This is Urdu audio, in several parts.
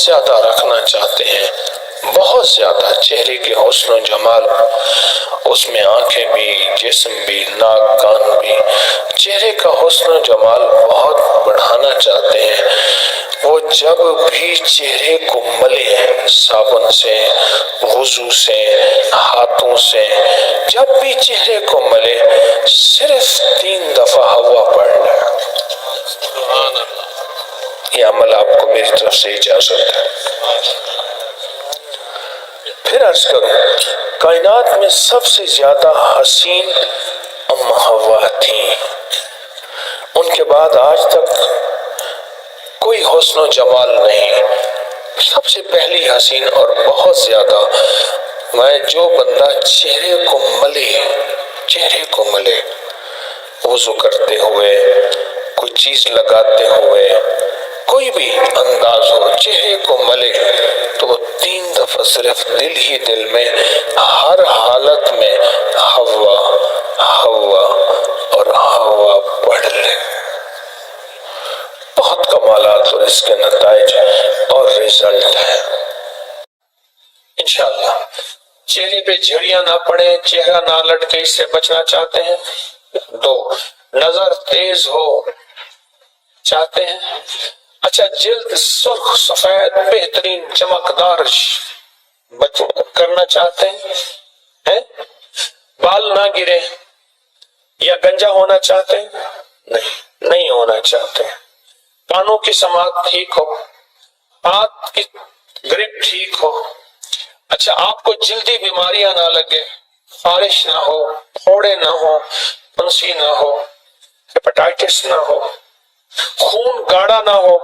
زیادہ رکھنا چاہتے ہیں، بہت زیادہ، چہرے کے حسن و جمال، اس میں آنکھیں بھی، جسم بھی، ناک کان بھی، چہرے کا حسن و جمال بہت بڑھانا چاہتے ہیں۔ وہ جب بھی چہرے کو ملے صابن سے، وضو سے، ہاتھوں سے، جب بھی چہرے کو ملے صرف 3 دفعہ ہوا پڑھ لیں۔ سبحان اللہ، یہ عمل آپ کو میری طرف سے اجازت ہے۔ پھر عرض کروں، کائنات میں سب سے زیادہ حسین ام حوا تھیں، ان کے بعد آج تک کوئی حسن و جمال نہیں، سب سے پہلی حسین اور بہت زیادہ۔ میں جو بندہ چہرے کو ملے، وضو کرتے ہوئے، کوئی چیز لگاتے ہوئے، کوئی بھی انداز ہو، چہرے کو ملے تو وہ 3 دفعہ صرف دل ہی دل میں ہر حالت میں حوا حوا اور حوا پڑھ لے۔ بہت کمالات اور اس کے نتائج اور رزلٹ ہے۔ انشاءاللہ چہرے پہ جھڑیاں نہ پڑیں، چہرہ نہ لٹکے، اس سے بچنا چاہتے ہیں۔ 2، نظر تیز ہو چاہتے ہیں۔ اچھا، جلد سرخ سفید بہترین چمکدار کرنا چاہتے ہیں، بال نہ گرے یا گنجا ہونا چاہتے ہیں، نہیں ہونا چاہتے ہیں، کانوں کی سماعت ٹھیک ہو، ہاتھ کی گرپ ٹھیک ہو۔ اچھا، آپ کو جلدی بیماریاں نہ لگے، خارش نہ ہو، پھوڑے نہ ہو، پنسی نہ ہو، ہیپاٹائٹس نہ ہو، خون گاڑھا نہ ہو،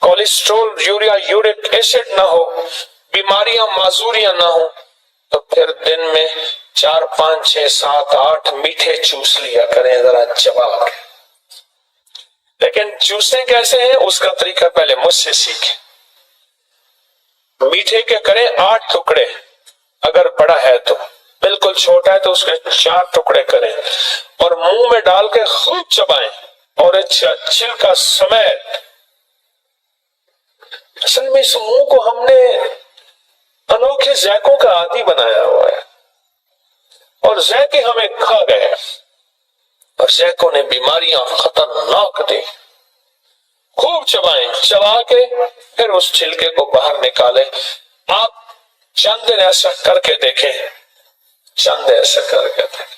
کولیسٹرول، یوریا، یورک ایسڈ نہ ہو، بیماریاں معذوریاں نہ ہو، تو پھر دن میں 4 5 6 7 8 میٹھے چوس لیا کریں، ذرا چبا کے۔ لیکن چوسیں کیسے ہیں اس کا طریقہ پہلے مجھ سے سیکھیں۔ میٹھے کے کریں 8 ٹکڑے، اگر بڑا ہے تو، بالکل چھوٹا ہے تو اس کے 4 ٹکڑے کریں اور منہ میں ڈال کے خوب چبائیں اور اچھا چھلکا سمیت۔ اصل میں اس منہ کو ہم نے انوکھے ذائقوں کا عادی بنایا ہوا ہے اور ذائقے ہمیں کھا گئے اور ذائقوں نے بیماریاں خطرناک دی۔ خوب چبائیں، چبا کے پھر اس چھلکے کو باہر نکالیں۔ آپ چند دن ایسا کر کے دیکھیں،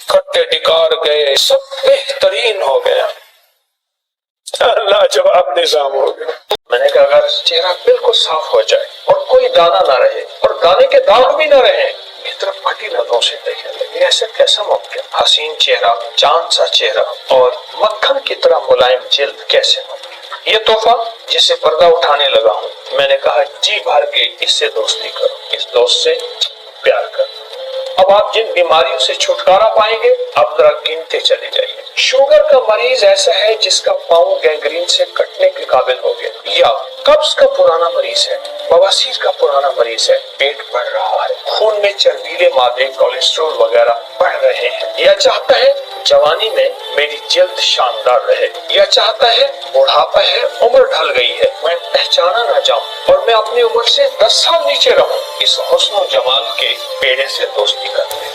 کھٹے ڈکار گئے، سب بہترین ہو گیا، لاجواب نظام ہو گیا۔ میں نے کہا اگر چہرہ بالکل صاف ہو جائے اور کوئی دانا نہ رہے اور دانے کے داغ بھی نہ رہے، اس طرف پھٹی نظروں سے دیکھیں، یہ ایسا کیسا ممکن؟ حسین چہرہ، چاند سا چہرہ اور مکھن کی طرح ملائم جلد کیسے ممکن؟ یہ تحفہ جس سے پردہ اٹھانے لگا ہوں، میں نے کہا جی بھر کے اس سے دوستی کرو، اس دوست سے پیار کرو۔ اب آپ جن بیماریوں سے چھٹکارا پائیں گے آپ ذرا گنتے چلے جائیے۔ شوگر کا مریض ایسا ہے جس کا پاؤں گینگرین سے کٹنے کے قابل ہو گیا، یا قبض کا پرانا مریض ہے، بواسیر کا پرانا مریض ہے، پیٹ بڑھ رہا ہے، خون میں چربیلے مادے کولیسٹرول وغیرہ بڑھ رہے ہیں، یا چاہتا ہے جوانی میں میری جلد شاندار رہے، یا چاہتا ہے بڑھاپا ہے، عمر ڈھل گئی ہے، میں پہچانا نہ جاؤں اور میں اپنی عمر سے 10 سال نیچے رہوں، اس حسن و جمال کے پیڑے سے دوستی کرتے ہیں۔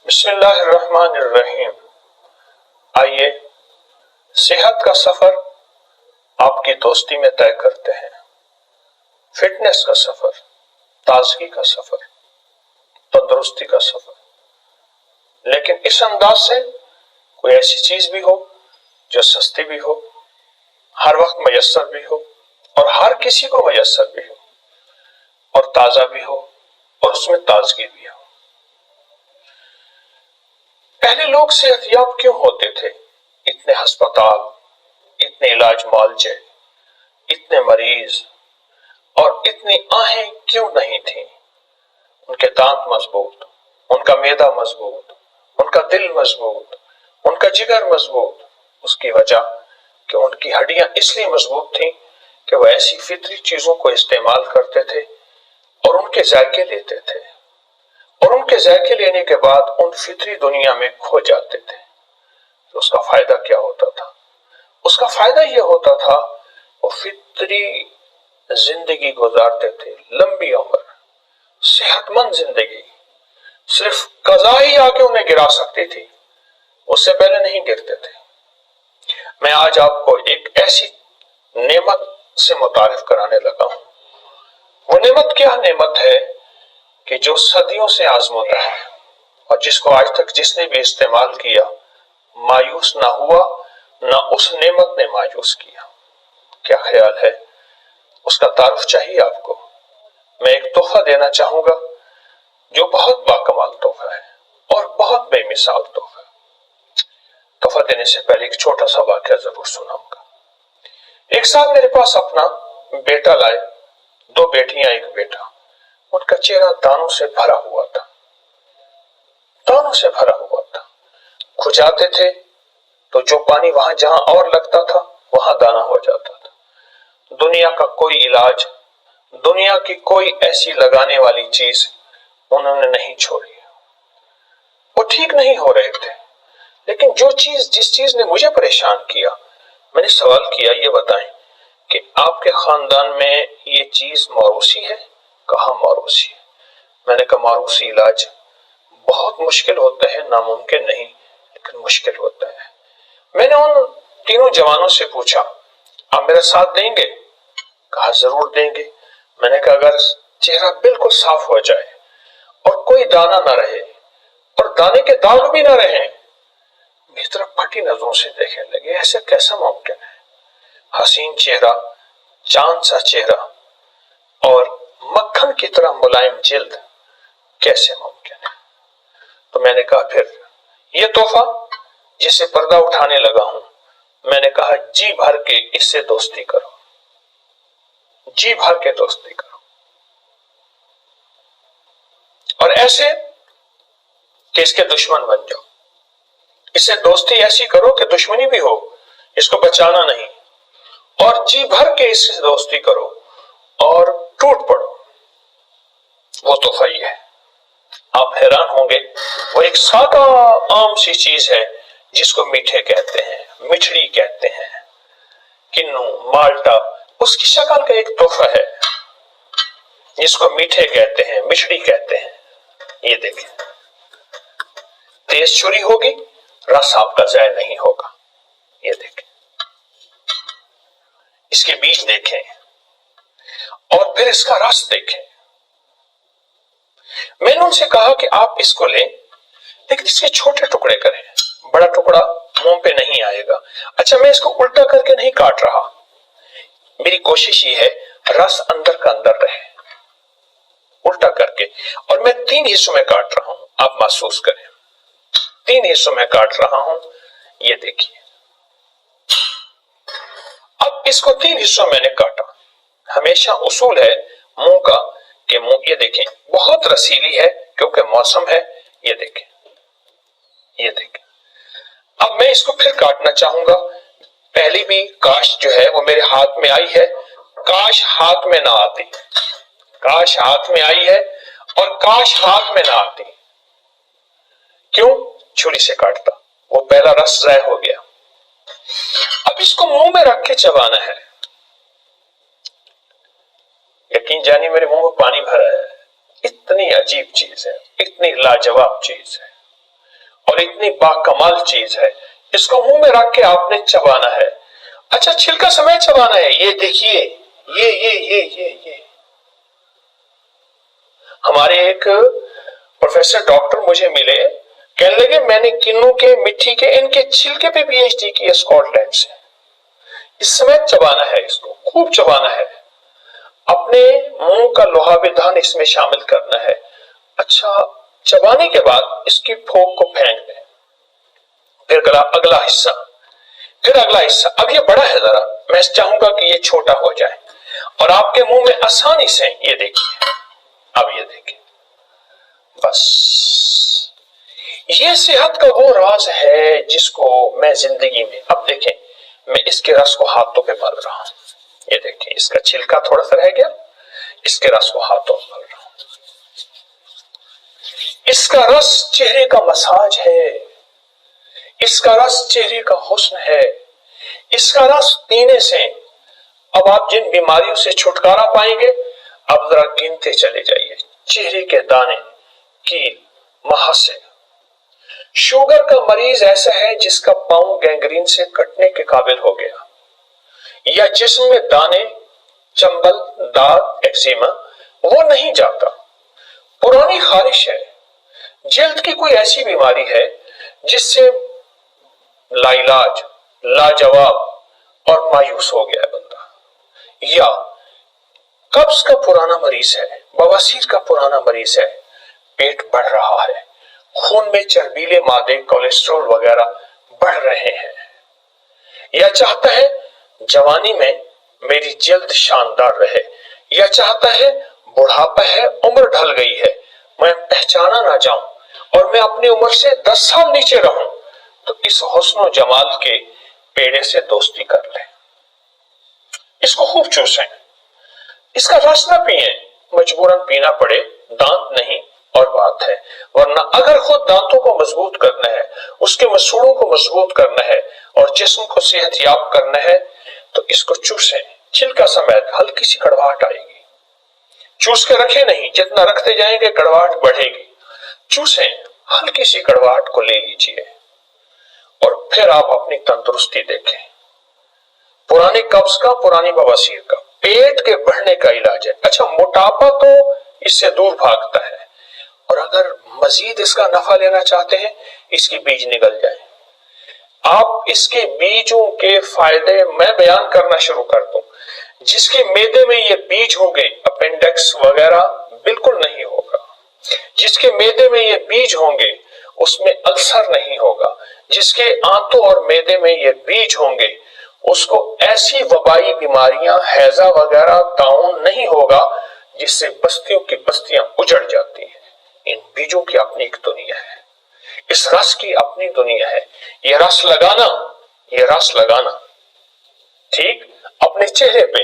بسم اللہ الرحمن الرحیم۔ آئیے صحت کا سفر آپ کی دوستی میں طے کرتے ہیں، فٹنس کا سفر، تازگی کا سفر، تندرستی کا سفر، لیکن اس انداز سے کوئی ایسی چیز بھی ہو جو سستی بھی ہو، ہر وقت میسر بھی ہو اور ہر کسی کو میسر بھی ہو، اور تازہ بھی ہو اور اس میں تازگی بھی ہو۔ پہلے لوگ صحت یاب کیوں ہوتے تھے؟ اتنے ہسپتال، اتنے علاج معالجے، اتنے مریض اور اتنی آہیں کیوں نہیں تھیں؟ ان کے دانت مضبوط، ان کا معدہ مضبوط، ان کا دل مضبوط، ان کا جگر مضبوط، اس کی وجہ کہ ان کی ہڈیاں اس لیے مضبوط تھیں کہ وہ ایسی فطری چیزوں کو استعمال کرتے تھے اور ان کے ذائقے لیتے تھے، اور ان کے ذائقے لینے کے بعد ان فطری دنیا میں کھو جاتے تھے۔ تو اس کا فائدہ کیا ہوتا تھا؟ اس کا فائدہ یہ ہوتا تھا وہ فطری زندگی گزارتے تھے، لمبی عمر، صحت مند زندگی، صرف قضا ہی آ کے انہیں گرا سکتی تھی، اس سے پہلے نہیں گرتے تھے۔ میں آج آپ کو ایک ایسی نعمت سے متعارف کرانے لگا ہوں۔ وہ نعمت کیا نعمت ہے کہ جو صدیوں سے آزمودہ ہے اور جس کو آج تک جس نے بھی استعمال کیا مایوس نہ ہوا، نہ اس نعمت نے مایوس کیا۔ کیا خیال ہے؟ اس کا تعارف چاہیے آپ کو؟ میں ایک تحفہ دینا چاہوں گا جو بہت باکمال تحفہ ہے اور بہت بے مثال تحفہ ہے۔ تحفہ دینے سے پہلے ایک چھوٹا سا واقعہ ضرور سناؤں گا۔ ایک سال میرے پاس اپنا بیٹا لائے، 2 بیٹیاں 1 بیٹا۔ ان کا چہرہ دانوں سے بھرا ہوا تھا، دانوں سے بھرا ہوا تھا۔ کھجاتے تھے تو جو پانی وہاں جہاں اور لگتا تھا وہاں دانا ہو جاتا تھا۔ دنیا کا کوئی علاج، دنیا کی کوئی ایسی لگانے والی چیز انہوں نے نہیں چھوڑی۔ وہ ٹھیک نہیں ہو رہے تھے، لیکن جس چیز نے مجھے پریشان کیا، میں نے سوال کیا، یہ بتائیں کہ آپ کے خاندان میں یہ چیز موروثی ہے؟ کہا موروثی ہے۔ میں نے کہا موروثی علاج بہت مشکل ہوتا ہے، ناممکن نہیں لیکن مشکل ہوتا ہے۔ میں نے ان تینوں جوانوں سے پوچھا، آپ میرا ساتھ دیں گے؟ کہا ضرور دیں گے۔ میں نے کہا اگر چہرہ بالکل صاف ہو جائے اور کوئی دانا نہ رہے اور دانے کے داغ بھی نہ رہیں، میری طرف پھٹی نظروں سے دیکھنے لگے، ایسا کیسا ممکن ہے؟ حسین چہرہ، چاند سا چہرہ اور مکھن کی طرح ملائم جلد، کیسے ممکن ہے؟ تو میں نے کہا پھر یہ تحفہ جسے پردہ اٹھانے لگا ہوں، میں نے کہا جی بھر کے اس سے دوستی کرو، جی بھر کے دوستی کرو، اور ایسے کہ اس کے دشمن بن جاؤ۔ اس سے دوستی ایسی کرو کہ دشمنی بھی ہو، اس کو بچانا نہیں، اور جی بھر کے اس سے دوستی کرو اور ٹوٹ پڑو۔ وہ تحفہ یہ ہے۔ آپ حیران ہوں گے، وہ ایک سادہ عام سی چیز ہے جس کو میٹھے کہتے ہیں، مٹھڑی کہتے ہیں، کنو، مالٹا، اس کی شکل کا ایک تحفہ ہے جس کو میٹھے کہتے ہیں، مٹھڑی کہتے ہیں۔ یہ دیکھیں، تیز چھری ہوگی، رس آپ کا ضائع نہیں ہوگا۔ یہ دیکھیں، اس کے بیج دیکھیں اور پھر اس کا رس دیکھیں۔ میں نے ان سے کہا کہ آپ اس کو لیں لیکن اس کے چھوٹے ٹکڑے کریں، بڑا ٹکڑا منہ پہ نہیں آئے گا۔ اچھا، میں اس کو الٹا کر کے نہیں کاٹ رہا، میری کوشش یہ ہے رس اندر کا اندر رہے، الٹا کر کے، اور میں 3 حصوں میں کاٹ رہا ہوں، آپ محسوس کریں، 3 حصوں میں کاٹ رہا ہوں۔ یہ دیکھیے، اب اس کو 3 حصوں میں نے کاٹا۔ ہمیشہ اصول ہے منہ کا کہ منہ، یہ دیکھیں بہت رسیلی ہے کیونکہ موسم ہے۔ یہ دیکھیں، یہ دیکھیں، اب میں اس کو پھر کاٹنا چاہوں گا۔ پہلی بھی کاش جو ہے وہ میرے ہاتھ میں آئی ہے، کاش ہاتھ میں نہ آتی، کاش ہاتھ میں آئی ہے اور کاش ہاتھ میں نہ آتی۔ کیوں؟ چھری سے کاٹتا، وہ پہلا رس ضائع ہو گیا۔ اب اس کو منہ میں رکھ کے چبانا ہے۔ یقین جانیے میرے منہ میں پانی بھرا ہے، اتنی عجیب چیز ہے، اتنی لاجواب چیز ہے اور اتنی باکمال چیز ہے۔ اس کو منہ میں رکھ کے آپ نے چبانا ہے۔ اچھا، چھلکا سمیت چبانا ہے۔ یہ دیکھیے، یہ ہمارے ایک پروفیسر ڈاکٹر مجھے ملے، کہنے لگے میں نے کنو کے، مٹی کے، ان کے چھلکے پہ پی ایچ ڈی کی ہے اسکاٹ لینڈ سے۔ اس سمیت چبانا ہے، اس کو خوب چبانا ہے، اپنے منہ کا لعاب دہن اس میں شامل کرنا ہے۔ اچھا، چبانے کے بعد اس کی پھوک کو پھینک دیں، پھر اگلا حصہ، پھر اگلا حصہ۔ اب یہ بڑا ہے ذرا، میں چاہوں گا کہ یہ چھوٹا ہو جائے اور آپ کے منہ میں آسانی سے، یہ دیکھیے، اب یہ دیکھیں، بس یہ صحت کا وہ راز ہے جس کو میں زندگی میں، اب دیکھیں میں اس کے رس کو ہاتھوں پہ مل رہا ہوں۔ یہ دیکھیں، اس کا چھلکا تھوڑا سا رہ گیا، اس کے رس کو ہاتھوں پہ مل رہا ہوں۔ اس کا رس چہرے کا مساج ہے، اس کا رس چہرے کا حسن ہے، اس کا رس پینے سے اب آپ جن بیماریوں سے چھٹکارا پائیں گے اب ذرا گنتے چلے جائیے. چہرے کے دانے کی محاسے. شوگر کا مریض ایسا ہے جس کا پاؤں گینگرین سے کٹنے کے قابل ہو گیا, یا جسم میں دانے, چمبل, داغ, ایکزیما وہ نہیں جاتا. پرانی خارش ہے, جلد کی کوئی ایسی بیماری ہے جس سے لا علاج, لاجواب اور مایوس ہو گیا ہے بندہ, یا قبض کا پرانا مریض ہے, بواسیر کا پرانا مریض ہے, پیٹ بڑھ رہا ہے, خون میں چربیلے مادے کولیسٹرول وغیرہ بڑھ رہے ہیں, یا چاہتا ہے جوانی میں میری جلد شاندار رہے, یا چاہتا ہے بڑھاپا ہے, عمر ڈھل گئی ہے, میں پہچانا نہ جاؤں اور میں اپنی عمر سے 10 سال نیچے رہوں, تو اس حسن و جمال کے پیڑے سے دوستی کر لیں. اس کو خوب چوسیں, اس کا رس نہ پئیں, مجبوراً پینا پڑے, دانت نہیں اور بات ہے, ورنہ اگر خود دانتوں کو مضبوط کرنا ہے, اس کے مسوڑوں کو مضبوط کرنا ہے اور جسم کو صحت یاب کرنا ہے تو اس کو چوسیں. چھلکا سمیت ہلکی سی کڑواہٹ آئے گی, چوس کے رکھے نہیں, جتنا رکھتے جائیں گے کڑواہٹ بڑھے گی. چوسیں, ہلکی سی کڑواہٹ کو لے لیجئے اور پھر آپ اپنی تندرستی دیکھیں. پرانی قبض کا, پرانی بواسیر کا, پیٹ کے بڑھنے کا علاج ہے. اچھا, موٹاپا تو اس سے دور بھاگتا ہے, اور اگر مزید اس کا نفع لینا چاہتے ہیں اس کی بیج نگل جائیں. آپ اس کے بیجوں کے فائدے میں بیان کرنا شروع کر دوں. جس کے معدے میں یہ بیج ہوں گے اپینڈکس وغیرہ بالکل نہیں ہوگا. جس کے معدے میں یہ بیج ہوں گے اس میں السر نہیں ہوگا. جس کے آنتوں اور معدے میں یہ بیج ہوں گے اس کو ایسی وبائی بیماریاں, ہیضہ وغیرہ طاعون نہیں ہوگا جس سے بستیوں کی بستیاں اجڑ جاتی ہیں. ان بیجوں کی اپنی ایک دنیا ہے, اس رس کی اپنی دنیا ہے. یہ رس لگانا, یہ رس لگانا ٹھیک اپنے چہرے پہ,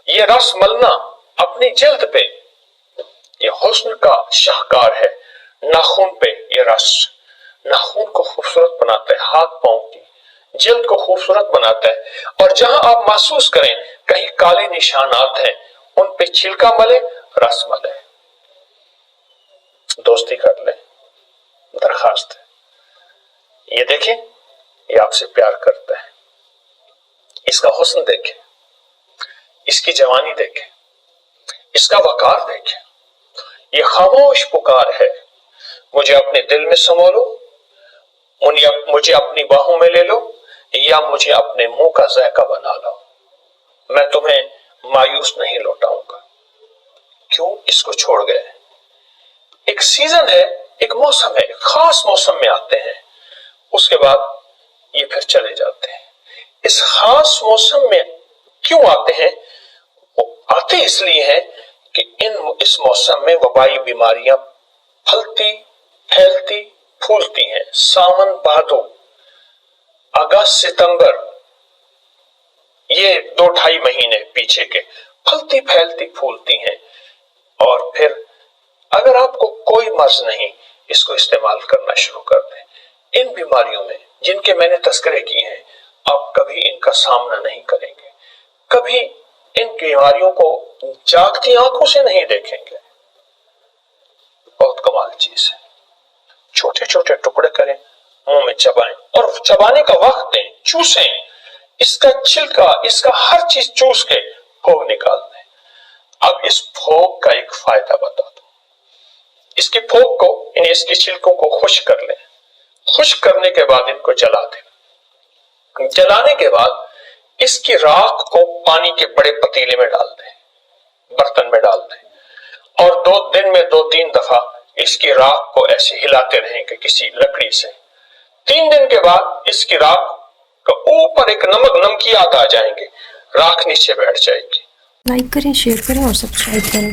یہ رس ملنا اپنی جلد پہ, یہ حسن کا شاہکار ہے. ناخن پہ یہ رس ناخن کو خوبصورت بناتا ہے, ہاتھ پاؤں کی جلد کو خوبصورت بناتا ہے, اور جہاں آپ محسوس کریں کہیں کالے نشانات ہیں ان پہ چھلکا ملے, رس ملے. دوستی کر لیں, درخواست ہے. یہ دیکھیں, یہ آپ سے پیار کرتا ہے. اس کا حسن دیکھیں, اس کی جوانی دیکھیں, اس کا وقار دیکھیں. یہ خاموش پکار ہے, مجھے اپنے دل میں سمو لو, مجھے اپنی باہوں میں لے لو, یا مجھے اپنے منہ کا ذائقہ بنا لو. میں تمہیں مایوس نہیں لوٹاؤں گا. کیوں اس کو چھوڑ گئے؟ ایک سیزن ہے, ایک موسم ہے, خاص موسم میں آتے ہیں, اس کے بعد یہ پھر چلے جاتے ہیں. اس خاص موسم میں کیوں آتے ہیں؟ وہ آتے اس لیے ہیں کہ اس موسم میں وبائی بیماریاں پھلتی, پھیلتی, پھولتی ہیں. ساون, بھادو, اگست, ستمبر, یہ 2-2.5 مہینے پیچھے کے پھلتی, پھیلتی, پھولتی ہیں. اور پھر اگر آپ کو کوئی مرض نہیں, اس کو استعمال کرنا شروع کر دیں. ان بیماریوں میں جن کے میں نے تذکرے کیے ہیں آپ کبھی ان کا سامنا نہیں کریں گے, کبھی ان بیماریوں کو جاگتی آنکھوں سے نہیں دیکھیں گے. بہت کمال چیز ہے. چھوٹے چھوٹے ٹکڑے کریں, منہ میں چبائیں اور چبانے کا وقت دیں, چوسیں. اس کا چھلکا, اس کا ہر چیز چوس کے پھوگ نکال دیں. اب اس پھوگ کا ایک فائدہ بتا دوں. اس کے پھوگ کو, یعنی اس کے چھلکوں کو خشک کر لیں. خشک کرنے کے بعد ان کو جلا دیں. جلانے کے بعد اس کی راکھ کو پانی کے بڑے پتیلے میں ڈال دیں, برتن میں ڈال دیں, اور 2 دن میں 2-3 دفعہ اس کی راکھ کو ایسے ہلاتے رہیں کہ کسی لکڑی سے. 3 دن کے بعد اس کی راکھ کا اوپر ایک نمکیات آ جائیں گے, راکھ نیچے بیٹھ جائے گی. لائک کریں, شیئر کریں اور سبسکرائب کریں.